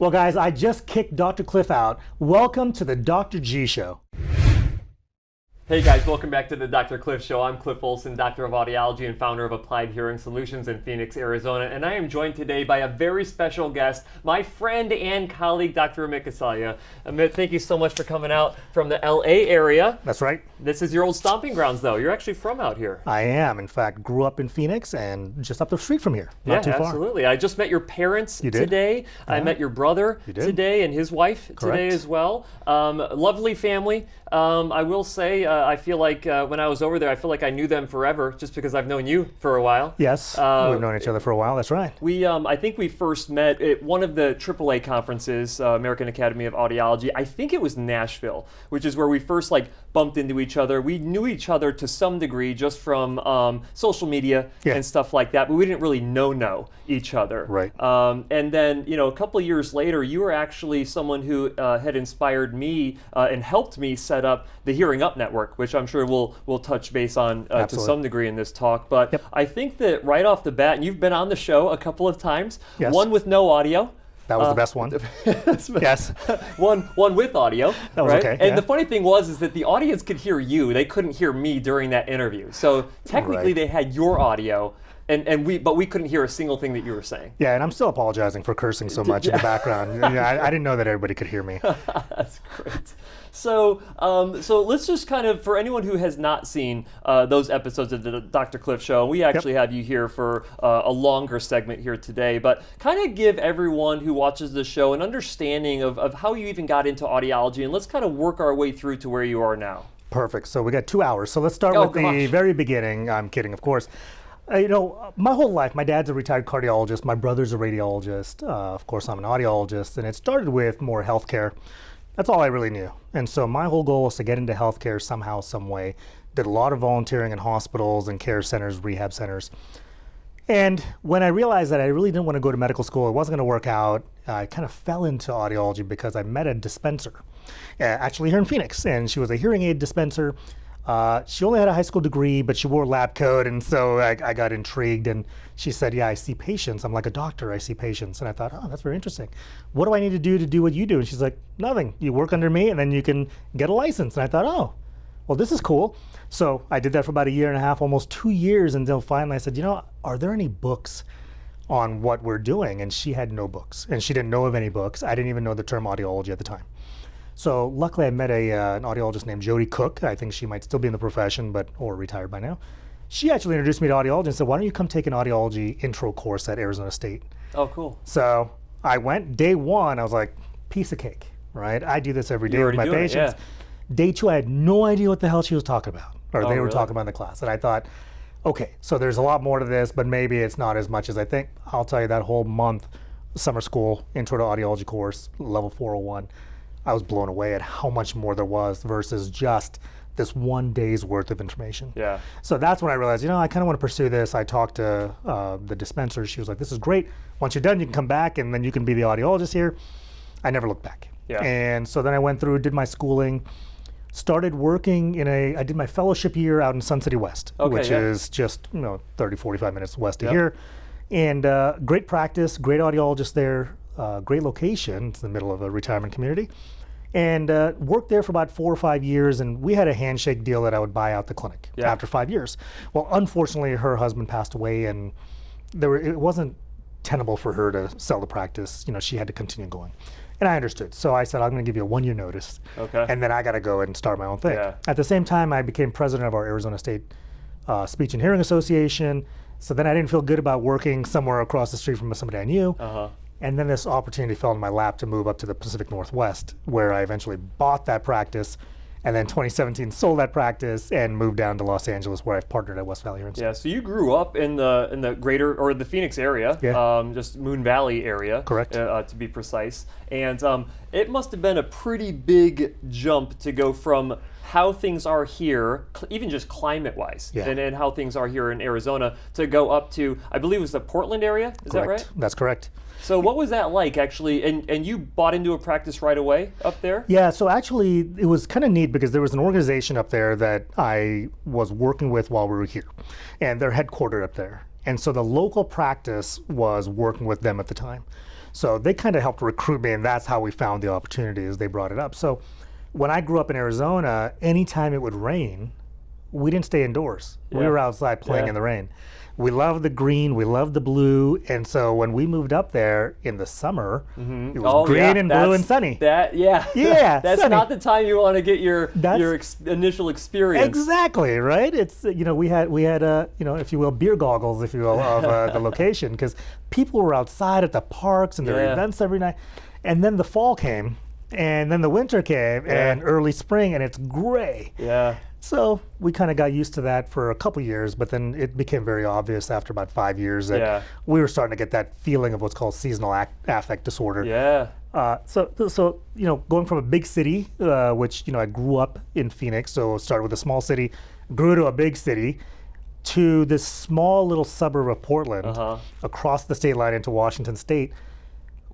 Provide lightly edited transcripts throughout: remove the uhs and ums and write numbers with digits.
Well, guys, I just kicked Dr. Cliff out. Welcome to the Dr. G Show. Hey guys, welcome back to the Dr. Cliff Show. I'm Cliff Olson, Doctor of Audiology and founder of Applied Hearing Solutions in Phoenix, Arizona, and I am joined today by a very special guest, my friend and colleague, Dr. Amit Gosalia. Amit, thank you so much for coming out from the LA area. That's right. This is your old stomping grounds, though. You're actually from out here. I am. In fact, grew up in Phoenix and just up the street from here. Not too far. Absolutely. I just met your parents today. Yeah. I met your brother today and his wife today as well. Lovely family. I will say, I feel like when I was over there, I feel like I knew them forever just because I've known you for a while. Yes, we've known each other for a while, that's right. I think we first met at one of the AAA conferences, American Academy of Audiology. I think it was Nashville, which is where we first bumped into each other. We knew each other to some degree just from social media and stuff like that, but we didn't really know each other. Right. And then, a couple of years later, you were actually someone who had inspired me and helped me set up the HearingUp network, which I'm sure we'll touch base on to some degree in this talk. But I think that right off the bat, and you've been on the show a couple of times, one with no audio. That was the best one. Yes. one with audio. That was okay. And the funny thing is that the audience could hear you. They couldn't hear me during that interview. So technically they had your audio. But we couldn't hear a single thing that you were saying. Yeah, and I'm still apologizing for cursing so much in the background. I didn't know that everybody could hear me. That's great. So let's just kind of, for anyone who has not seen those episodes of the Dr. Cliff Show, we actually have you here for a longer segment here today, but kind of give everyone who watches the show an understanding of how you even got into audiology, and let's kind of work our way through to where you are now. Perfect. So we got 2 hours. So let's start with the very beginning. I'm kidding, of course. My whole life, my dad's a retired cardiologist, my brother's a radiologist, of course I'm an audiologist, and it started with more healthcare. That's all I really knew. And so my whole goal was to get into healthcare somehow, some way. Did a lot of volunteering in hospitals and care centers, rehab centers. And when I realized that I really didn't want to go to medical school, it wasn't going to work out, I kind of fell into audiology because I met a dispenser, actually here in Phoenix, and she was a hearing aid dispenser. She only had a high school degree, but she wore lab coat, and so I got intrigued, and she said, I see patients. I'm like a doctor, I see patients. And I thought, that's very interesting. What do I need to do what you do? And she's like, nothing. You work under me, and then you can get a license. And I thought, well, this is cool. So I did that for about 1.5 years, almost 2 years, until finally I said, are there any books on what we're doing? And she had no books, and she didn't know of any books. I didn't even know the term audiology at the time. So luckily I met an audiologist named Jody Cook. I think she might still be in the profession, or retired by now. She actually introduced me to audiology and said, why don't you come take an audiology intro course at Arizona State? Oh, cool. So I went. Day one, I was like, piece of cake, right? I do this every day with my patients. Day two, I had no idea what the hell she was talking about, or they were talking about in the class. And I thought, okay, so there's a lot more to this, but maybe it's not as much as I think. I'll tell you, that whole month, summer school, intro to audiology course, level 401, I was blown away at how much more there was versus just this 1 day's worth of information. Yeah. So that's when I realized, I kind of want to pursue this. I talked to the dispenser. She was like, this is great. Once you're done, you can come back and then you can be the audiologist here. I never looked back. Yeah. And so then I went through, did my schooling, started working I did my fellowship year out in Sun City West, which is just 30, 45 minutes west of here. And great practice, great audiologist there. Great location. It's in the middle of a retirement community, and worked there for about 4 or 5 years. And we had a handshake deal that I would buy out the clinic after 5 years. Well, unfortunately, her husband passed away, and it wasn't tenable for her to sell the practice. She had to continue going, and I understood. So I said, I'm going to give you a 1 year notice, and then I got to go and start my own thing. Yeah. At the same time, I became president of our Arizona State Speech and Hearing Association. So then I didn't feel good about working somewhere across the street from somebody I knew. And then this opportunity fell in my lap to move up to the Pacific Northwest, where I eventually bought that practice, and then 2017 sold that practice and moved down to Los Angeles, where I've partnered at West Valley Hearing Center. Yeah, so you grew up in the greater, or the Phoenix area, just Moon Valley area. Correct. To be precise. And it must have been a pretty big jump to go from how things are here, even just climate-wise, and how things are here in Arizona, to go up to, I believe it was the Portland area, is that right? That's correct. So what was that like, actually? And you bought into a practice right away up there? Yeah, so actually it was kind of neat because there was an organization up there that I was working with while we were here, and they're headquartered up there. And so the local practice was working with them at the time. So they kind of helped recruit me, and that's how we found the opportunities. They brought it up. So when I grew up in Arizona, anytime it would rain, we didn't stay indoors. Yeah. We were outside playing in the rain. We loved the green, we loved the blue, and so when we moved up there in the summer, it was green and blue and sunny. Yeah, that's sunny. Not the time you want to get your initial experience. Exactly, right? It's we had if you will, beer goggles, if you will, of the location, because people were outside at the parks and there were events every night, and then the fall came, and then the winter came, and early spring, and it's gray. Yeah. So we kind of got used to that for a couple years, but then it became very obvious after about 5 years that we were starting to get that feeling of what's called seasonal affect disorder. Yeah. So going from a big city, which I grew up in Phoenix, so started with a small city, grew to a big city, to this small little suburb of Portland, across the state line into Washington State.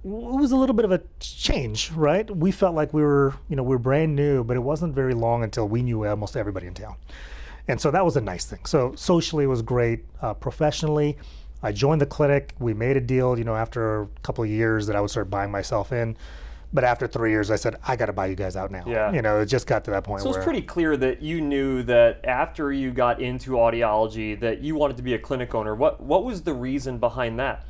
It was a little bit of a change, right? We felt like we were brand new, but it wasn't very long until we knew almost everybody in town. And so that was a nice thing. So socially it was great. Professionally, I joined the clinic. We made a deal, after a couple of years that I would start buying myself in. But after 3 years, I said, I got to buy you guys out now. Yeah. It just got to that point So where... it's pretty clear that you knew that after you got into audiology that you wanted to be a clinic owner. What was the reason behind that?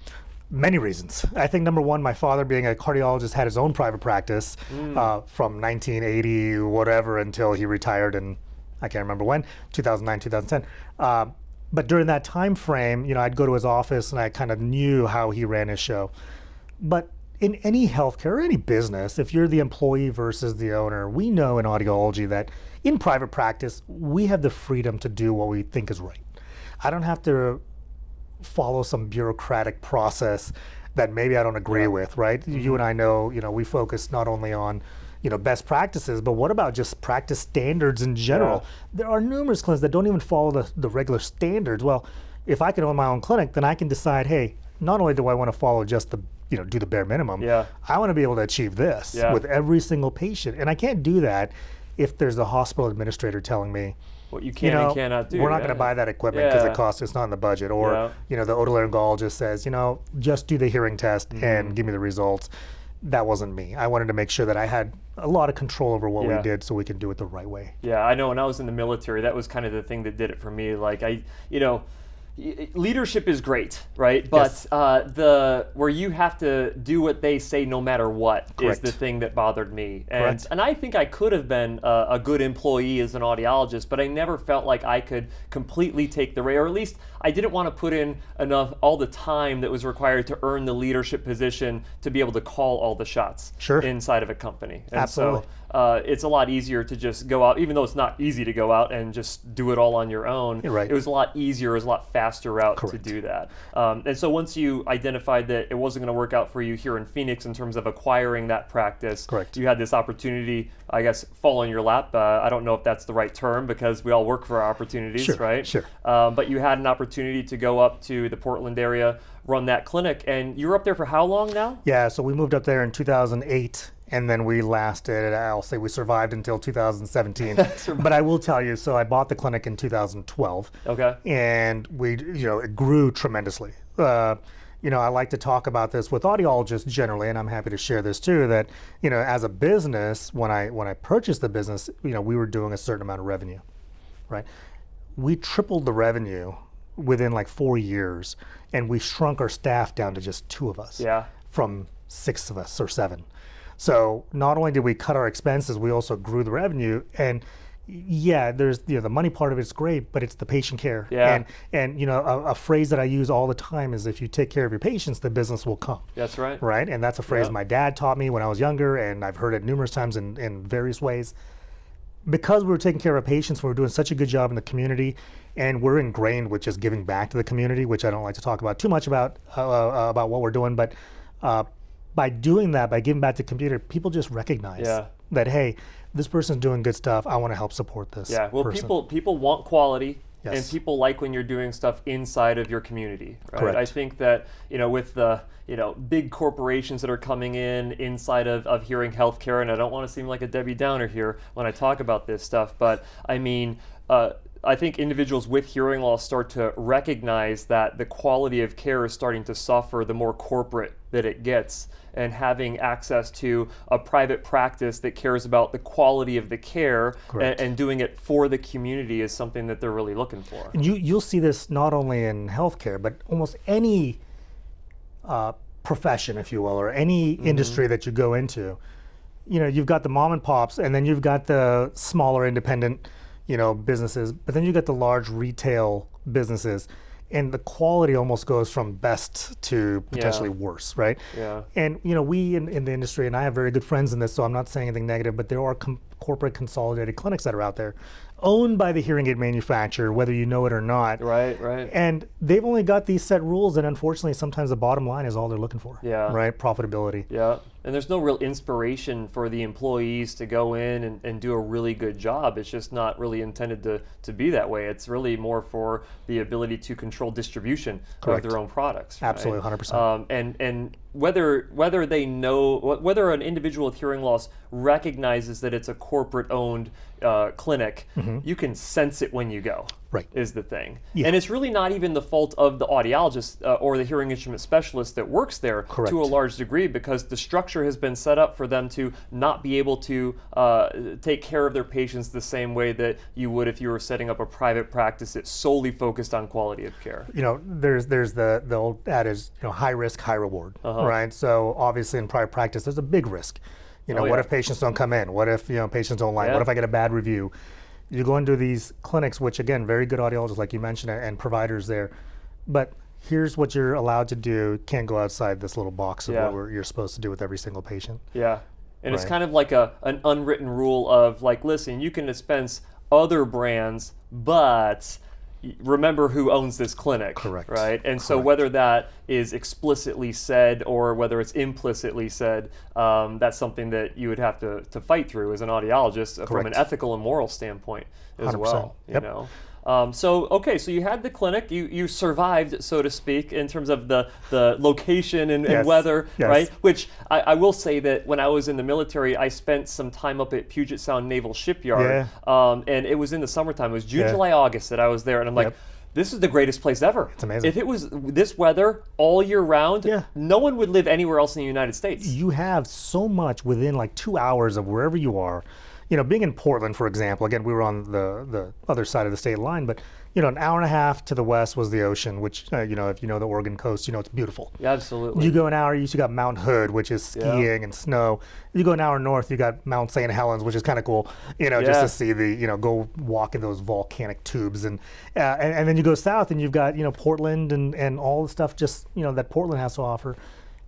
Many reasons. I think number one, my father being a cardiologist had his own private practice from 1980 whatever until he retired in, I can't remember when, 2009, 2010. But during that time frame, I'd go to his office and I kind of knew how he ran his show. But in any healthcare or any business, if you're the employee versus the owner, we know in audiology that in private practice, we have the freedom to do what we think is right. I don't have to follow some bureaucratic process that maybe I don't agree with, right? You and I know, we focus not only on, best practices, but what about just practice standards in general? There are numerous clinics that don't even follow the regular standards. Well, if I can own my own clinic, then I can decide, hey, not only do I want to follow just the, do the bare minimum, I want to be able to achieve this with every single patient. And I can't do that if there's a hospital administrator telling me, what you can and cannot do. We're not going to buy that equipment because it costs, it's not in the budget. Or, the otolaryngologist says, just do the hearing test and give me the results. That wasn't me. I wanted to make sure that I had a lot of control over what we did so we could do it the right way. Yeah, I know when I was in the military, that was kind of the thing that did it for me. Like leadership is great, right? But where you have to do what they say no matter what is the thing that bothered me. And I think I could have been a good employee as an audiologist, but I never felt like I could completely take the reins, or at least I didn't want to put in all the time that was required to earn the leadership position to be able to call all the shots inside of a company. And Absolutely. So it's a lot easier to just go out, even though it's not easy to go out and just do it all on your own. Right. It was a lot easier, it was a lot faster route to do that. And so once you identified that it wasn't going to work out for you here in Phoenix in terms of acquiring that practice, you had this opportunity, I guess, fall in your lap. I don't know if that's the right term because we all work for our opportunities, right? Sure. But you had an opportunity to go up to the Portland area, run that clinic, and you were up there for how long now? Yeah, so we moved up there in 2008. And then we lasted, I'll say we survived until 2017. But I will tell you, so I bought the clinic in 2012. Okay. And we, it grew tremendously. I like to talk about this with audiologists generally, and I'm happy to share this too, that, as a business, when I purchased the business, we were doing a certain amount of revenue, right? We tripled the revenue within like 4 years, and we shrunk our staff down to just 2 of us from 6 of us or 7. So not only did we cut our expenses, we also grew the revenue. And there's the money part of it's great, but it's the patient care. Yeah. And a phrase that I use all the time is if you take care of your patients, the business will come. That's right. Right? And that's a phrase my dad taught me when I was younger, and I've heard it numerous times in various ways. Because we were taking care of patients, we were doing such a good job in the community, and we're ingrained with just giving back to the community, which I don't like to talk about too much about what we're doing, but by doing that, by giving back to the community, people just recognize that, hey, this person's doing good stuff. I want to help support this. Yeah, well, person. people want quality, and people like when you're doing stuff inside of your community. Right? Correct. I think that with the big corporations that are coming inside of hearing healthcare, and I don't want to seem like a Debbie Downer here when I talk about this stuff, but I mean. I think individuals with hearing loss start to recognize that the quality of care is starting to suffer the more corporate that it gets, and having access to a private practice that cares about the quality of the care and doing it for the community is something that they're really looking for. And you'll see this not only in healthcare, but almost any profession, if you will, or any industry that you go into. You know, you've got the mom and pops, and then you've got the smaller independent, you know, businesses, but then you got the large retail businesses, and the quality almost goes from best to potentially worse, right? Yeah. And you know, we in the industry, and I have very good friends in this, so I'm not saying anything negative, but there are corporate consolidated clinics that are out there, owned by the hearing aid manufacturer, whether you know it or not. Right, right. And they've only got these set rules, and unfortunately, sometimes the bottom line is all they're looking for. Yeah. Right? Profitability. Yeah. And there's no real inspiration for the employees to go in and do a really good job. It's just not really intended to be that way. It's really more for the ability to control distribution of their own products. Right? Absolutely, 100%. And whether they know, whether an individual with hearing loss recognizes that it's a corporate-owned clinic, you can sense it when you go. Right. Is the thing. Yeah. And it's really not even the fault of the audiologist or the hearing instrument specialist that works there to a large degree, because the structure has been set up for them to not be able to take care of their patients the same way that you would if you were setting up a private practice that's solely focused on quality of care. You know, there's the old adage, you know, high risk, high reward, right? So obviously in private practice, there's a big risk. You know, what if patients don't come in? What if, you know, patients don't like? What if I get a bad review? You go into these clinics, which again, very good audiologists, like you mentioned, and providers there. But here's what you're allowed to do. Can't go outside this little box of what you're supposed to do with every single patient. Yeah. And it's kind of like an unwritten rule of like, listen, you can dispense other brands, but remember who owns this clinic. Correct. Right? And so whether that is explicitly said or whether it's implicitly said, that's something that you would have to fight through as an audiologist from an ethical and moral standpoint as 100%. well. You know? So you had the clinic, you survived, so to speak, in terms of the location and weather, right? Which I will say that when I was in the military, I spent some time up at Puget Sound Naval Shipyard, and it was in the summertime. It was June, July, August that I was there, and I'm like, this is the greatest place ever. It's amazing. If it was this weather all year round, no one would live anywhere else in the United States. You have so much within like 2 hours of wherever you are. You know, being in Portland, for example, again, we were on the other side of the state line, but, you know, an hour and a half to the west was the ocean, which, you know, if you know the Oregon coast, you know, it's beautiful. Yeah, absolutely. You go an hour east, you got Mount Hood, which is skiing and snow. You go an hour north, you got Mount St. Helens, which is kind of cool, you know, just to see the, you know, go walk in those volcanic tubes. And then you go south and you've got, you know, Portland and all the stuff just, you know, that Portland has to offer.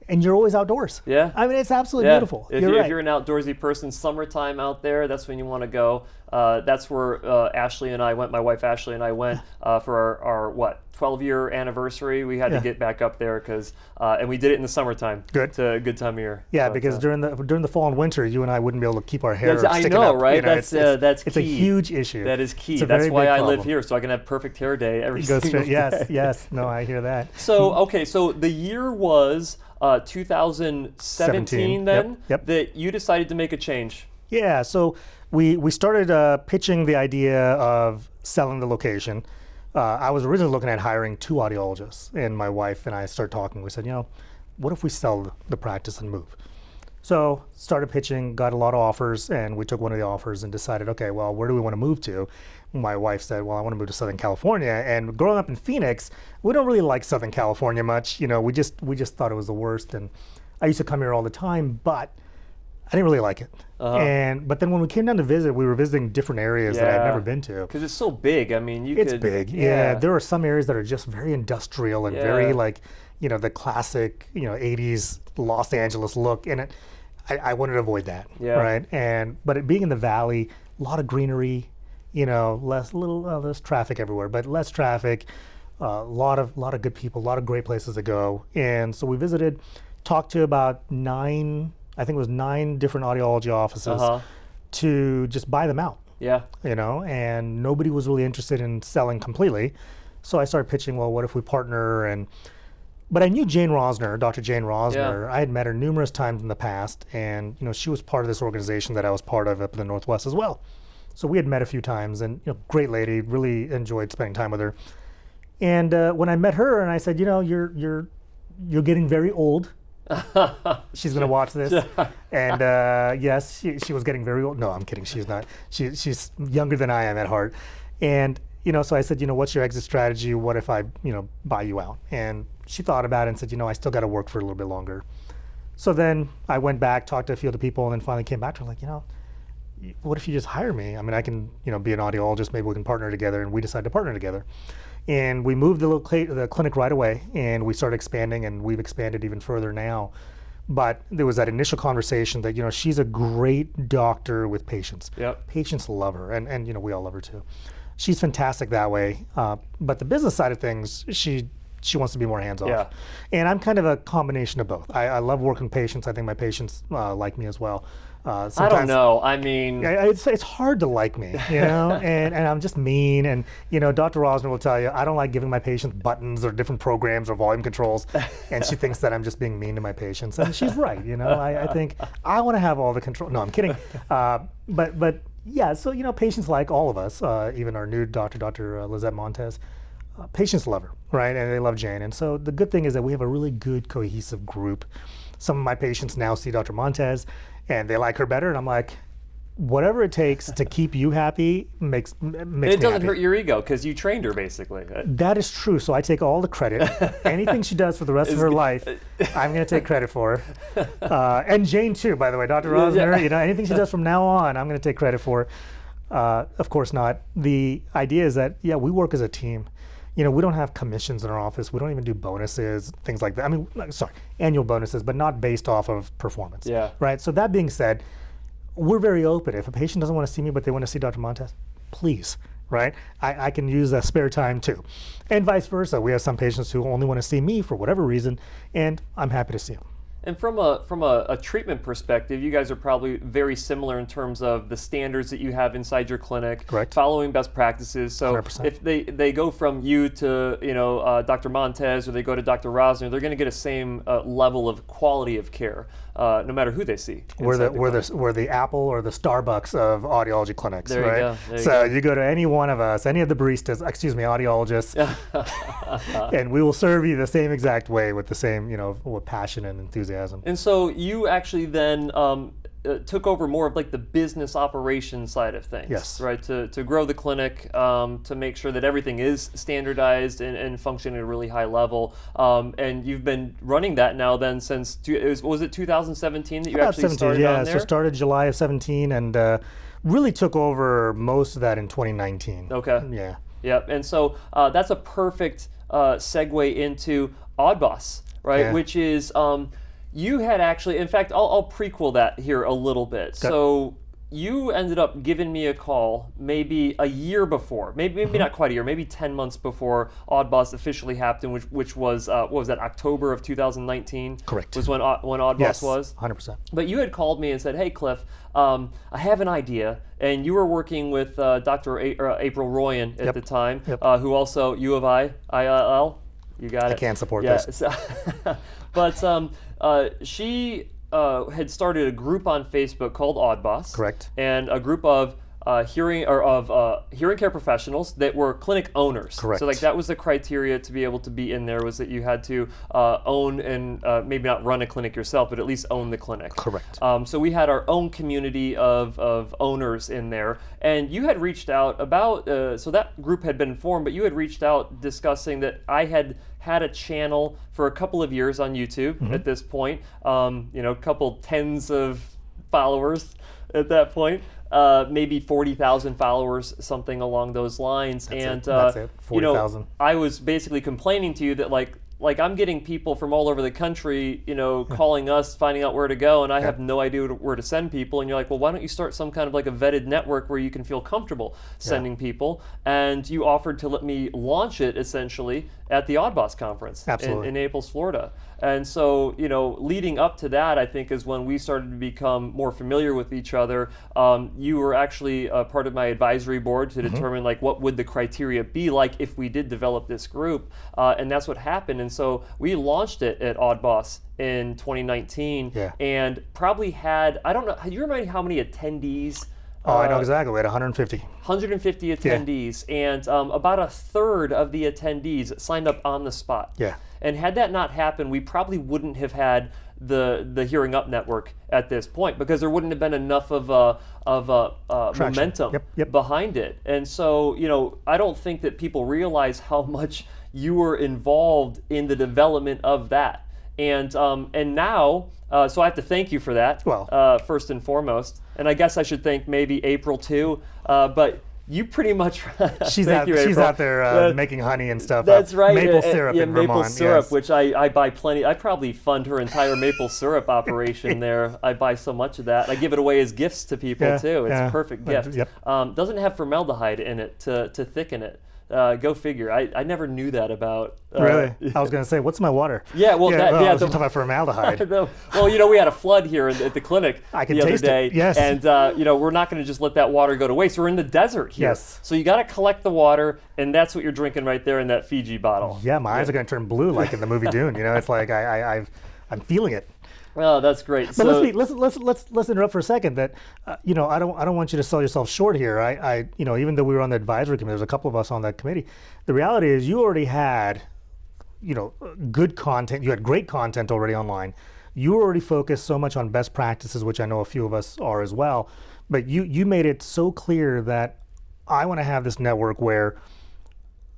And you're always outdoors. Yeah. I mean, it's absolutely beautiful. If you're an outdoorsy person, summertime out there, that's when you want to go. That's where Ashley and I went, my wife Ashley and I went for our 12-year anniversary. We had to get back up there because, and we did it in the summertime. Good. It's a good time of year. Yeah, because during the fall and winter, you and I wouldn't be able to keep our hair sticking I know, up. right? You know, that's key. It's a huge issue. That is key. That's why I live here, so I can have perfect hair day every single day. Yes. No, I hear that. So, so the year was 2017 then, that you decided to make a change. Yeah, so we started pitching the idea of selling the location. I was originally looking at hiring 2 audiologists, and my wife and I started talking. We said, you know, what if we sell the practice and move? So started pitching, got a lot of offers, and we took one of the offers and decided, okay, well, where do we want to move to? My wife said, well, I want to move to Southern California. And growing up in Phoenix, we don't really like Southern California much. You know, we just thought it was the worst. And I used to come here all the time, but I didn't really like it. But then when we came down to visit, we were visiting different areas that I'd never been to. Because it's so big. I mean, it's big. Yeah. There are some areas that are just very industrial and very like, you know, the classic, you know, 80s Los Angeles look. And I wanted to avoid that, right? But it being in the valley, a lot of greenery, you know, less traffic everywhere, but less traffic, a lot of good people, a lot of great places to go. And so we visited, talked to about 9 different audiology offices to just buy them out. Yeah. You know, and nobody was really interested in selling completely. So I started pitching, well, what if we partner? But I knew Jane Rosner, Dr. Jane Rosner. I had met her numerous times in the past, and you know, she was part of this organization that I was part of up in the Northwest as well. So we had met a few times, and great lady, really enjoyed spending time with her. And when I met her, and I said, you're getting very old. She's going to watch this. And yes, she was getting very old. No, I'm kidding. She's not. She's younger than I am at heart. And so I said, what's your exit strategy? What if I, buy you out? And she thought about it and said, I still got to work for a little bit longer. So then I went back, talked to a few other people, and then finally came back to her like, what if you just hire me? I mean, I can, be an audiologist. Maybe we can partner together. And we decided to partner together. And we moved the clinic right away, and we started expanding, and we've expanded even further now. But there was that initial conversation that, she's a great doctor with patients. Yep. Patients love her, and we all love her too. She's fantastic that way. But the business side of things, she wants to be more hands-off. Yeah. And I'm kind of a combination of both. I love working with patients. I think my patients like me as well. I don't know. I mean, it's hard to like me, and I'm just mean. And Dr. Rosner will tell you I don't like giving my patients buttons or different programs or volume controls, and she thinks that I'm just being mean to my patients, and she's right. I think I want to have all the control. No, I'm kidding. But yeah, so patients like all of us, even our new doctor, Dr. Lizette Montez. Patients love her, right? And they love Jane. And so the good thing is that we have a really good cohesive group. Some of my patients now see Dr. Montez and they like her better. And I'm like, whatever it takes to keep you happy makes me happy. It doesn't hurt your ego because you trained her basically. That is true. So I take all the credit. Anything she does for the rest of her life, I'm going to take credit for. And Jane too, by the way, Dr. Rosner, anything she does from now on, I'm going to take credit for. Of course not. The idea is that, we work as a team. We don't have commissions in our office. We don't even do bonuses, things like that. I mean, annual bonuses, but not based off of performance. Yeah. Right? So that being said, we're very open. If a patient doesn't want to see me, but they want to see Dr. Montez, please, right? I can use that spare time too. And vice versa. We have some patients who only want to see me for whatever reason, and I'm happy to see them. And from a treatment perspective, you guys are probably very similar in terms of the standards that you have inside your clinic, correct, following best practices. So 100%. If they go from you to Dr. Montez or they go to Dr. Rosner, they're going to get a same level of quality of care, no matter who they see. We're the Apple or the Starbucks of audiology clinics, there right? You go. You go to any one of us, any of the baristas, audiologists, and we will serve you the same exact way with the same, with passion and enthusiasm. And so you actually then took over more of like the business operations side of things, yes, right? To grow the clinic, to make sure that everything is standardized and functioning at a really high level. And you've been running that now then since, was it 2017 that you actually started on there? So started July of 17 and really took over most of that in 2019. Okay. Yeah. Yep. And so that's a perfect segue into Oddboss, right? Yeah. Which is you had actually, in fact, I'll prequel that here a little bit. Okay. So you ended up giving me a call maybe a year before, maybe not quite a year, maybe 10 months before Oddboss officially happened, which was, what was that, October of 2019? Correct. Was when Oddboss was? 100%. But you had called me and said, hey, Cliff, I have an idea. And you were working with Dr. April Royan at the time, who also, U of ILL? You got it. I can't support this. But she had started a group on Facebook called Oddboss. Correct. And a group of hearing care professionals that were clinic owners. Correct. So like that was the criteria to be able to be in there, was that you had to own and maybe not run a clinic yourself, but at least own the clinic. Correct. So we had our own community of owners in there, and you had reached out about, so that group had been formed, but you had reached out discussing that I had a channel for a couple of years on YouTube at this point, a couple tens of followers at that point. Maybe 40,000 followers, something along those lines. That's it. 40,000. I was basically complaining to you that like I'm getting people from all over the country, calling us, finding out where to go, and I have no idea where to send people. And you're like, well, why don't you start some kind of like a vetted network where you can feel comfortable sending people? And you offered to let me launch it essentially at the Oddboss conference in Naples, Florida. And so, leading up to that, I think is when we started to become more familiar with each other. You were actually part of my advisory board to determine like what would the criteria be like if we did develop this group, and that's what happened. And so we launched it at Oddboss in 2019, and probably had, I don't know, do you remind me how many attendees Oh, I know exactly. We had 150. 150 attendees, and about a third of the attendees signed up on the spot. Yeah. And had that not happened, we probably wouldn't have had the HearingUp network at this point, because there wouldn't have been enough of momentum behind it. And so, you know, I don't think that people realize how much you were involved in the development of that. And now, so I have to thank you for that, first and foremost. And I guess I should thank maybe April too, but you pretty much. She's out there making honey and stuff. That's right. Maple syrup in maple Vermont. syrup, Yes. which I buy plenty. I probably fund her entire maple syrup operation there. I buy so much of that. I give it away as gifts to people too. It's a perfect gift. Doesn't have formaldehyde in it to thicken it. Go figure. I never knew that about. Really? I was going to say, what's my water? Yeah, well, I was talking about formaldehyde. Well, you know, we had a flood here at the clinic the other day. Yes. And, you know, we're not going to just let that water go to waste. We're in the desert here. Yes. So you got to collect the water, and that's what you're drinking right there in that Fiji bottle. Yeah, my eyes are going to turn blue like in the movie Dune. You know, it's like I'm feeling it. Oh, that's great. But let's interrupt for a second. That you know, I don't want you to sell yourself short here. I you know, even though we were on the advisory committee, there's a couple of us on that committee. The reality is, you already had, you know, good content. You had great content already online. You were already focused so much on best practices, which I know a few of us are as well. But you made it so clear that I want to have this network where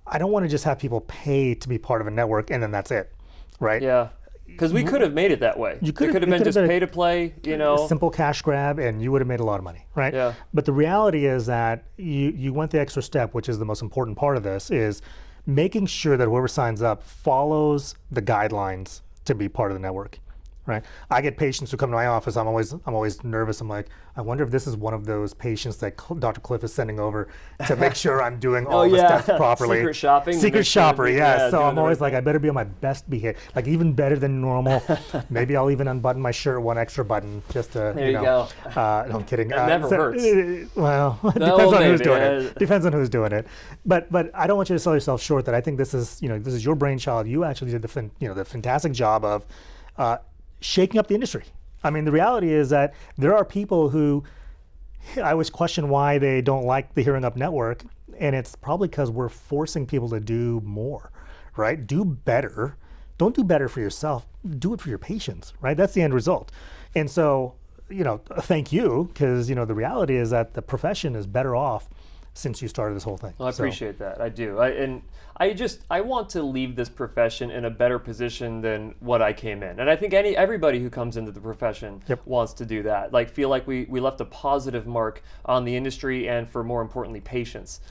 I don't want to just have people pay to be part of a network and then that's it, right? Yeah. Because we could have made it that way. It could have been just pay to play, you know. A simple cash grab, and you would have made a lot of money, right? Yeah. But the reality is that you went the extra step, which is the most important part of this, is making sure that whoever signs up follows the guidelines to be part of the network, right? I get patients who come to my office. I'm always nervous. I'm like, I wonder if this is one of those patients that Dr. Cliff is sending over to make sure I'm doing all the steps properly. Secret shopping. Secret shopper, yes. So I'm always like, I better be on my best behavior, like even better than normal. Maybe I'll even unbutton my shirt one extra button just to, there you go. No, I'm kidding. It never hurts. Well, it depends on who's doing it. Depends on who's doing it. But I don't want you to sell yourself short. That I think this is your brainchild. You actually did the fantastic job of shaking up the industry. I mean, the reality is that there are people who I always question why they don't like the HearingUp network, and it's probably because we're forcing people to do more, right? Do better. Don't do better for yourself. Do it for your patients, right? That's the end result. And so, you know, thank you, because, you know, the reality is that the profession is better off since you started this whole thing. Well, I appreciate that. I do. I want to leave this profession in a better position than what I came in. And I think everybody who comes into the profession wants to do that. Like, feel like we left a positive mark on the industry and, for more importantly, patients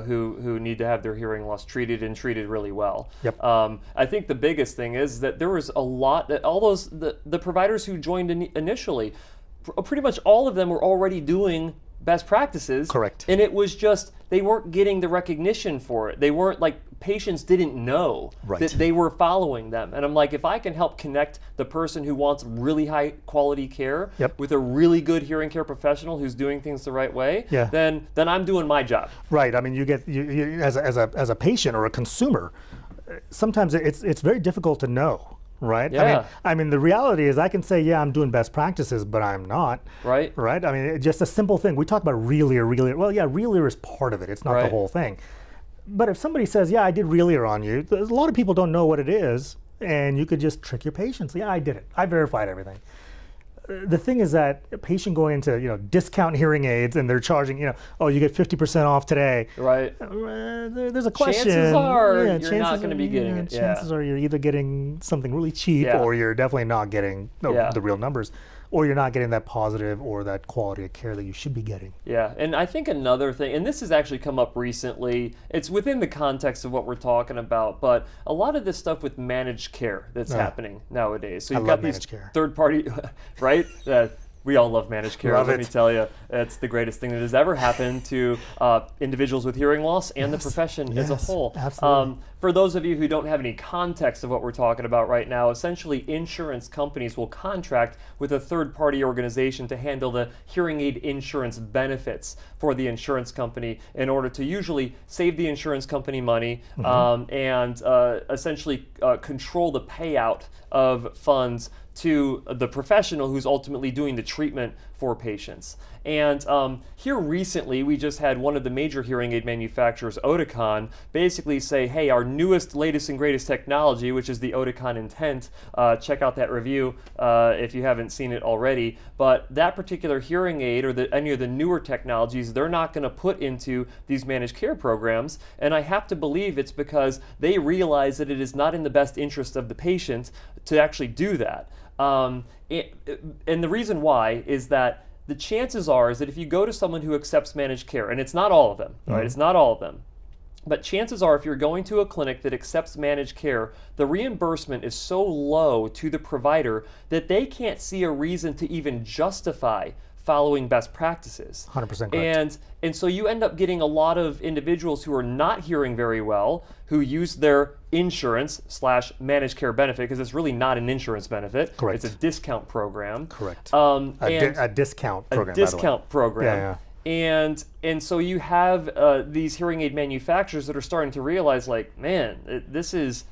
who need to have their hearing loss treated and treated really well. I think the biggest thing is that there was a lot that all those the providers who joined initially, pretty much all of them were already doing best practices. Correct. And it was just, they weren't getting the recognition for it. They weren't, like, patients didn't know that they were following them. And I'm like, if I can help connect the person who wants really high quality care with a really good hearing care professional who's doing things the right way, then I'm doing my job. Right. I mean, you as a patient or a consumer, sometimes it's very difficult to know. Right. Yeah. I mean, the reality is, I can say, yeah, I'm doing best practices, but I'm not. Right. Right. I mean, it's just a simple thing. We talk about RealEar. Well, yeah, RealEar is part of it. It's not the whole thing. But if somebody says, yeah, I did RealEar on you, a lot of people don't know what it is, and you could just trick your patients. Yeah, I did it. I verified everything. The thing is that a patient going into discount hearing aids and they're charging oh, you get 50% off today. Right. There's a question. Chances are you're not going to be getting it. Chances are you're either getting something really cheap or you're definitely not getting the real numbers, or you're not getting that positive or that quality of care that you should be getting. Yeah, and I think another thing, and this has actually come up recently, it's within the context of what we're talking about, but a lot of this stuff with managed care that's happening nowadays. So you've got these third-party, right? We all love managed care. Let me tell you, it's the greatest thing that has ever happened to individuals with hearing loss and the profession as a whole. Absolutely. For those of you who don't have any context of what we're talking about right now, essentially insurance companies will contract with a third-party organization to handle the hearing aid insurance benefits for the insurance company in order to usually save the insurance company money and essentially control the payout of funds to the professional who's ultimately doing the treatment for patients. And here recently, we just had one of the major hearing aid manufacturers, Oticon, basically say, hey, our newest, latest, and greatest technology, which is the Oticon Intent, check out that review if you haven't seen it already, but that particular hearing aid or any of the newer technologies, they're not going to put into these managed care programs, and I have to believe it's because they realize that it is not in the best interest of the patient to actually do that. And the reason why is that the chances are is that if you go to someone who accepts managed care, and it's not all of them, right? It's not all of them. But chances are if you're going to a clinic that accepts managed care, the reimbursement is so low to the provider that they can't see a reason to even justify following best practices. 100% correct. And so you end up getting a lot of individuals who are not hearing very well, who use their insurance / managed care benefit, because it's really not an insurance benefit. Correct. It's a discount program. Correct. A discount program. discount program. Yeah. And so you have these hearing aid manufacturers that are starting to realize, like, man, this is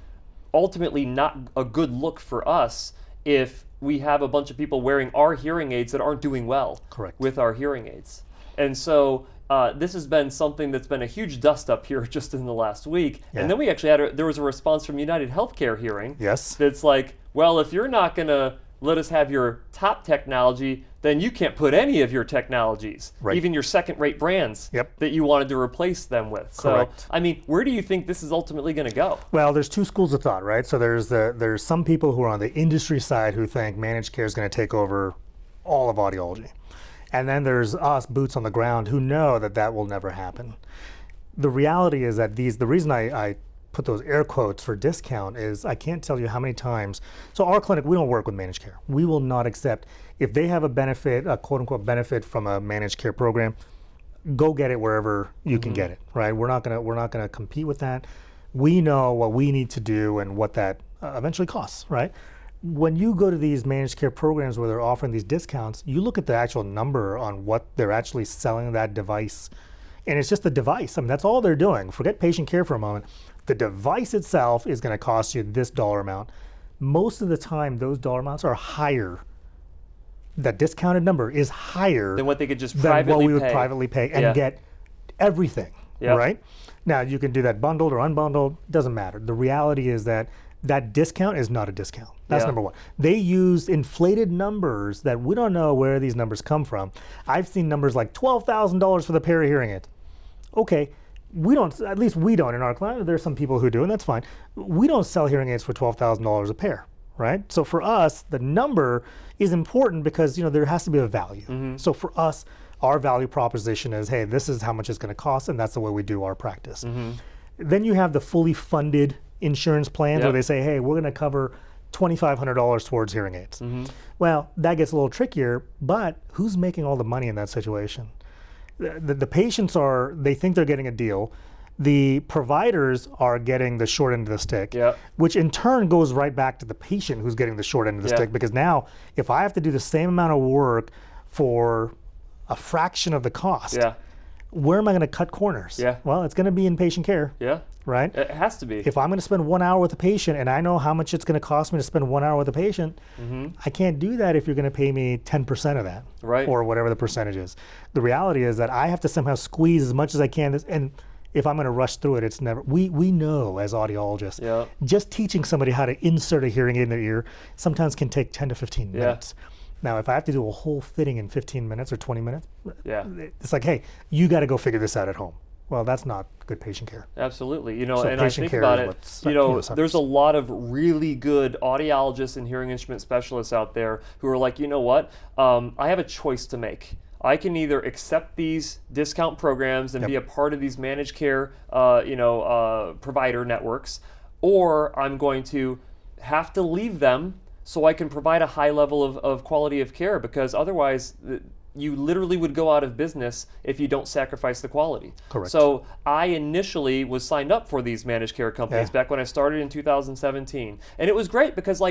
ultimately not a good look for us if we have a bunch of people wearing our hearing aids that aren't doing well with our hearing aids. And so this has been something that's been a huge dust up here just in the last week. Yeah. And then we actually there was a response from United Healthcare Hearing. Yes. That's like, well, if you're not going to let us have your top technology, then you can't put any of your technologies, even your second-rate brands that you wanted to replace them with. Correct. So, I mean, where do you think this is ultimately going to go? Well, there's two schools of thought, right? So there's some people who are on the industry side who think managed care is going to take over all of audiology. And then there's us, boots on the ground, who know that that will never happen. The reality is that the reason I put those air quotes for discount is I can't tell you how many times. So our clinic, we don't work with managed care. We will not accept, if they have a benefit, a quote unquote benefit from a managed care program, go get it wherever you can get it, right? We're not gonna compete with that. We know what we need to do and what that eventually costs, right? When you go to these managed care programs where they're offering these discounts, you look at the actual number on what they're actually selling that device, and it's just the device. I mean, that's all they're doing. Forget patient care for a moment. The device itself is going to cost you this dollar amount. Most of the time, those dollar amounts are higher. That discounted number is higher than what they could just than what we would privately pay and get everything, right? Now, you can do that bundled or unbundled, doesn't matter. The reality is that that discount is not a discount. That's number one. They use inflated numbers that we don't know where these numbers come from. I've seen numbers like $12,000 for the pair of hearing aids. Okay, we don't, at least we don't in our client. There's some people who do, and that's fine. We don't sell hearing aids for $12,000 a pair, right? So for us, the number is important because, you know, there has to be a value. So for us, our value proposition is, hey, this is how much it's going to cost, and that's the way we do our practice. Then you have the fully funded insurance plans where they say, hey, we're going to cover $2,500 towards hearing aids. Well, that gets a little trickier, but who's making all the money in that situation? The patients they think they're getting a deal. The providers are getting the short end of the stick, which in turn goes right back to the patient who's getting the short end of the stick, because now if I have to do the same amount of work for a fraction of the cost, where am I going to cut corners? Well, it's going to be in patient care, right? It has to be. If I'm going to spend 1 hour with a patient and I know how much it's going to cost me to spend 1 hour with a patient, I can't do that if you're going to pay me 10% of that, or whatever the percentage is. The reality is that I have to somehow squeeze as much as I can, and if I'm going to rush through it, it's never. We know as audiologists, just teaching somebody how to insert a hearing aid in their ear sometimes can take 10 to 15 minutes. Now, if I have to do a whole fitting in 15 minutes or 20 minutes, it's like, hey, you got to go figure this out at home. Well, that's not good patient care. Absolutely. You know, so and I think about it, there's a lot of really good audiologists and hearing instrument specialists out there who are like, you know what, I have a choice to make. I can either accept these discount programs and be a part of these managed care, provider networks, or I'm going to have to leave them so I can provide a high level of quality of care, because otherwise you literally would go out of business if you don't sacrifice the quality. Correct. So I initially was signed up for these managed care companies back when I started in 2017. And it was great because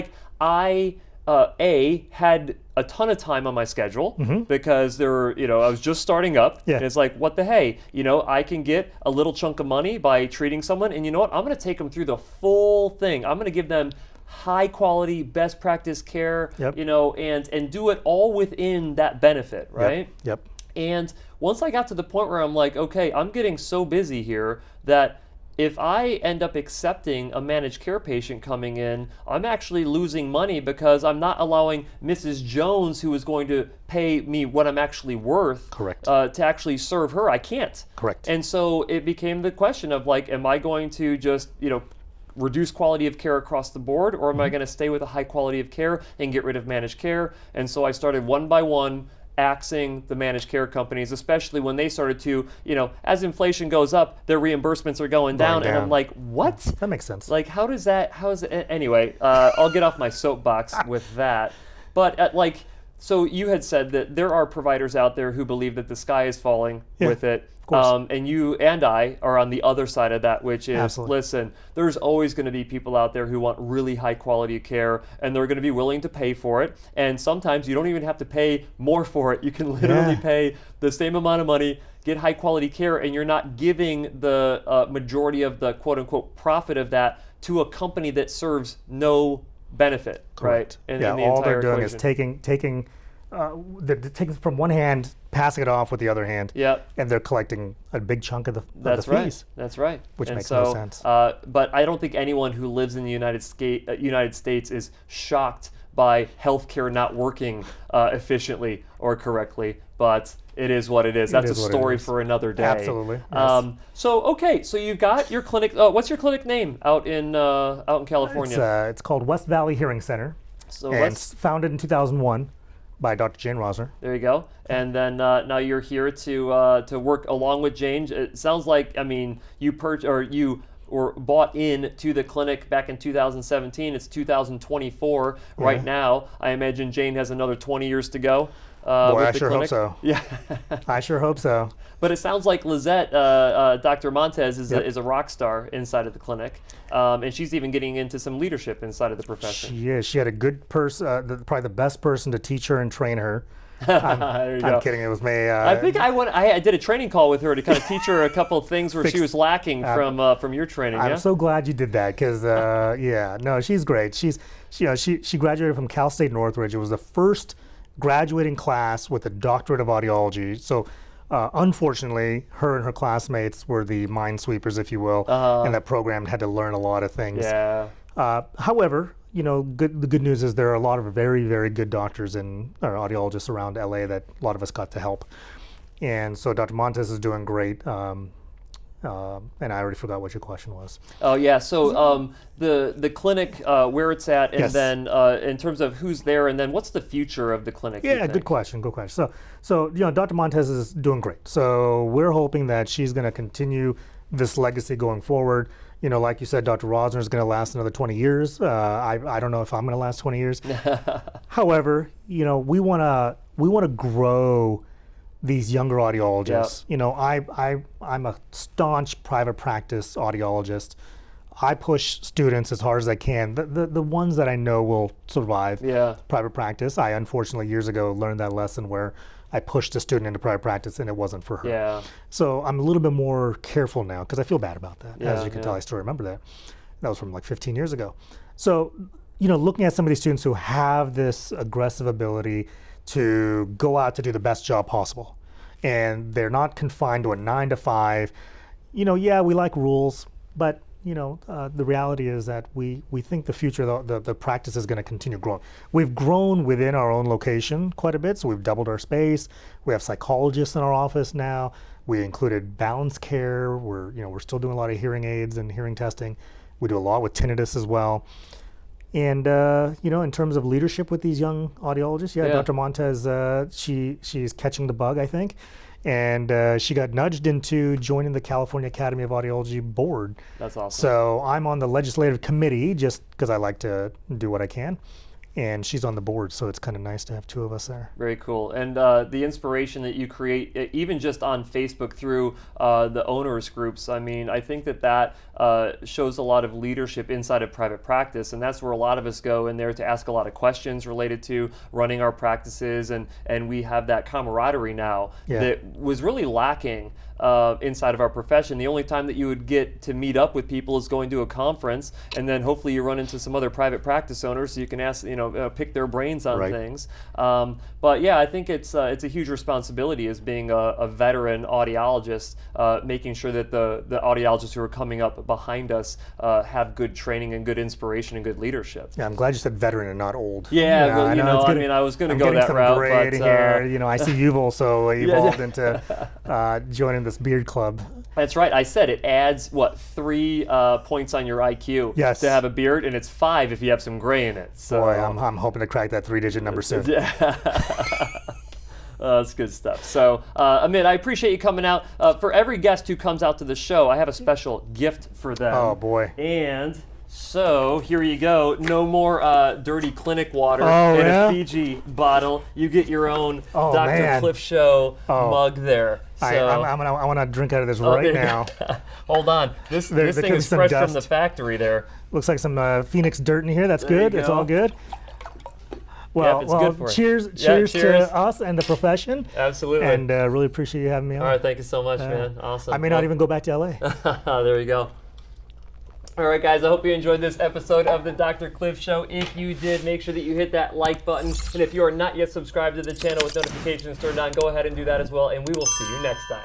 I had a ton of time on my schedule because I was just starting up. And it's like, what the hey, I can get a little chunk of money by treating someone, and you know what? I'm going to take them through the full thing. I'm going to give them high quality, best practice care, Yep. and do it all within that benefit, right? Yep. And once I got to the point where I'm like, okay, I'm getting so busy here that if I end up accepting a managed care patient coming in, I'm actually losing money because I'm not allowing Mrs. Jones, who is going to pay me what I'm actually worth, Correct. To actually serve her. I can't. Correct. And so it became the question of like, am I going to just, reduce quality of care across the board, or am I going to stay with a high quality of care and get rid of managed care? And so I started one by one axing the managed care companies, especially when they started to, as inflation goes up, their reimbursements are going down. And I'm like, what? That makes sense. Like, how is it? Anyway, I'll get off my soapbox with that. But so you had said that there are providers out there who believe that the sky is falling with it. Of course. And you and I are on the other side of that, which is, Absolutely. listen, there's always going to be people out there who want really high quality care, and they're going to be willing to pay for it. And sometimes you don't even have to pay more for it. You can literally pay the same amount of money, get high quality care, and you're not giving the majority of the quote unquote profit of that to a company that serves no benefit, Correct. right? Yeah, in the all entire they're doing equation. is they're taking from one hand, passing it off with the other hand, Yep. and they're collecting a big chunk of the That's fees. That's right. Which And makes so, no sense. But I don't think anyone who lives in the United States is shocked by healthcare not working efficiently or correctly. But it is what it is. That's a story for another day. Absolutely. Yes. So you've got your clinic. What's your clinic name out in California? It's called West Valley Hearing Center, and it's founded in 2001 by Dr. Jane Rosner. There you go. And then now you're here to work along with Jane. It sounds like, you were bought in to the clinic back in 2017. It's 2024 right now. I imagine Jane has another 20 years to go. Boy, I sure hope so. Yeah. I sure hope so. But it sounds like Lizette, Dr. Montez, is a rock star inside of the clinic, and she's even getting into some leadership inside of the profession. She is. She had a good person, probably the best person to teach her and train her. I'm kidding. It was me. I think I did a training call with her to kind of teach her a couple of things where she was lacking from your training. I'm so glad you did that because no, she's great. She graduated from Cal State Northridge. It was the first graduating class with a doctorate of audiology. So unfortunately, her and her classmates were the minesweepers, if you will, and that program had to learn a lot of things. Yeah. However, the good news is there are a lot of very, very good doctors or audiologists around LA that a lot of us got to help. And so Dr. Montez is doing great. And I already forgot what your question was. Oh yeah, so the clinic, where it's at, and Yes. then in terms of who's there, and then what's the future of the clinic? Yeah, good question. So Dr. Montez is doing great. So we're hoping that she's going to continue this legacy going forward. Like you said, Dr. Rosner is going to last another 20 years. I don't know if I'm going to last 20 years. However, we want to grow these younger audiologists. I'm a staunch private practice audiologist. I push students as hard as I can. The ones that I know will survive private practice. I unfortunately years ago learned that lesson where I pushed a student into private practice and it wasn't for her. Yeah. So I'm a little bit more careful now because I feel bad about that. As you can tell, I still remember that. That was from like 15 years ago. So, looking at some of these students who have this aggressive ability to go out to do the best job possible, and they're not confined to a 9 to 5. We like rules, but the reality is that we think the future, the practice is going to continue growing. We've grown within our own location quite a bit, so we've doubled our space. We have psychologists in our office now. We included balance care. We're still doing a lot of hearing aids and hearing testing. We do a lot with tinnitus as well. And in terms of leadership with these young audiologists, Dr. Montez, she's catching the bug, I think. And she got nudged into joining the California Academy of Audiology board. That's awesome. So I'm on the legislative committee just because I like to do what I can. And she's on the board, so it's kind of nice to have two of us there. Very cool. And the inspiration that you create, even just on Facebook through the owners groups, I think that shows a lot of leadership inside of private practice, and that's where a lot of us go in there to ask a lot of questions related to running our practices, and we have that camaraderie now that was really lacking inside of our profession. The only time that you would get to meet up with people is going to a conference, and then hopefully you run into some other private practice owners so you can ask, pick their brains on things. But yeah, I think it's a huge responsibility as being a veteran audiologist, making sure that the audiologists who are coming up behind us have good training and good inspiration and good leadership. Yeah, I'm glad you said veteran and not old. Yeah, well, I was going to go that route. But here. I see you've also evolved into joining this beard club. That's right. I said it adds 3 points on your IQ to have a beard, and it's 5 if you have some gray in it. So boy, I'm hoping to crack that 3-digit number soon. That's good stuff. So, Amit, I appreciate you coming out. For every guest who comes out to the show, I have a special gift for them. Oh, boy. And so, here you go. No more dirty clinic water in a Fiji bottle. You get your own Dr. Cliff Show mug there. So, I want to drink out of this right now. Hold on. This thing is fresh from the factory there. Looks like some Phoenix dirt in here. That's good. It's all good. Well, cheers to us and the profession. Absolutely. And really appreciate you having me on. All right, thank you so much, man. Awesome. I may not even go back to LA. There you go. All right, guys, I hope you enjoyed this episode of the Dr. Cliff Show. If you did, make sure that you hit that like button. And if you are not yet subscribed to the channel with notifications turned on, go ahead and do that as well. And we will see you next time.